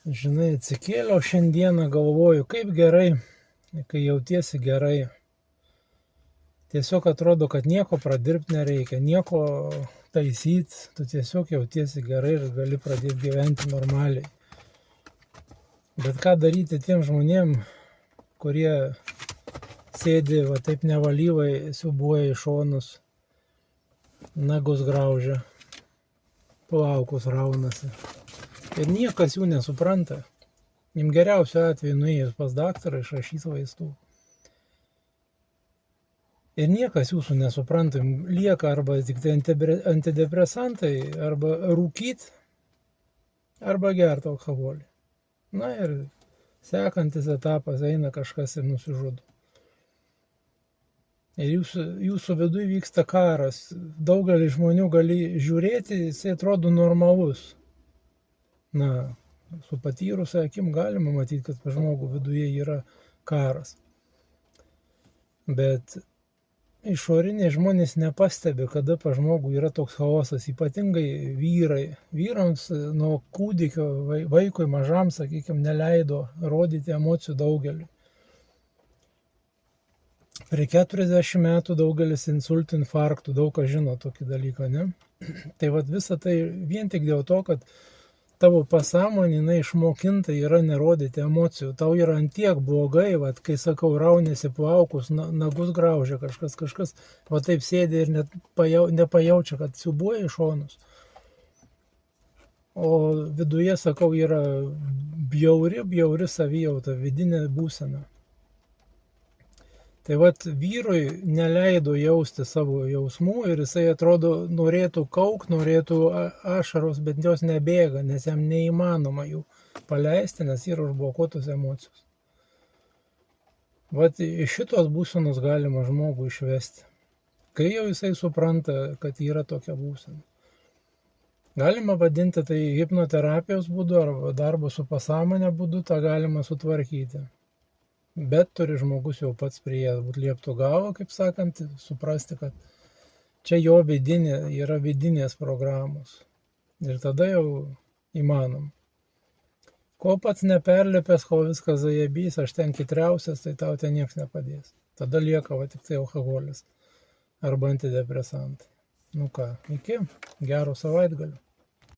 Žinai, atsikėliau šiandieną, galvoju, kaip gerai, kai jautiesi gerai. Tiesiog atrodo, kad nieko pradirbti nereikia, nieko taisyti, tu tiesiog jautiesi gerai ir gali pradėti gyventi normaliai. Bet ką daryti tiem žmonėm, kurie sėdi va taip nevalyvai, siubuoja į šonus, nagus graužia, plaukus raunasi. Ir niekas jų nesupranta. Jums geriausiu atveju nuėjus pas daktarą išrašys vaistų. Ir niekas jūsų nesupranta. Lieka arba tik tai antidepresantai, arba rūkyt, arba gerti alkoholį. Na ir sekantis etapas eina kažkas ir nusižudo. Ir jūsų viduje vyksta karas. Daugelį žmonių gali žiūrėti, jisai atrodo normalus. Na, su patyrusia akim galima matyti, kad pas žmogų viduje yra karas. Bet išoriniai žmonės nepastebi, kada pas žmogų yra toks chaosas, ypatingai vyrai. Vyrams nuo kūdikio vaikui mažam, sakykime, neleido rodyti emocijų daugeliu. Prie 40 metų daugelis insultų, infarktų, daug kas žino tokį dalyką, ne? Tai vat visa tai vien tik dėl to, kad tavo pasąmonė jinai išmokinta yra nerodyti emocijų. Tau yra antiek blogai, vat, kai sakau, raunėsi plaukus, nagus graužia kažkas, va taip sėdi ir net nepajaučia, kad siubuoja į šonus. O viduje, sakau, yra bjauri savijauta, vidinė būsena. Tai vat vyrui neleido jausti savo jausmų ir jisai atrodo norėtų kaukti, norėtų ašaros, bet jos nebėga, nes jam neįmanoma jų paleisti, nes yra užblokuotos emocijos. Vat iš šitos būsenos galima žmogų išvesti, kai jau jisai supranta, kad yra tokia būsena. Galima vadinti tai hipnoterapijos būdu arba darbo su pasąmonė būdu, tą galima sutvarkyti. Bet turi žmogus jau pats prie būti liepto galo, kaip sakant, suprasti, kad čia jo yra vidinės programos. Ir tada jau įmanom. Kol pats neperlipęs, kol viskas zajebys, aš ten kitriausias, tai tau ten nieks nepadės. Tada lieka va tik tai alkoholis arba antidepresantai. Nu ką, iki, gero savaitgalio.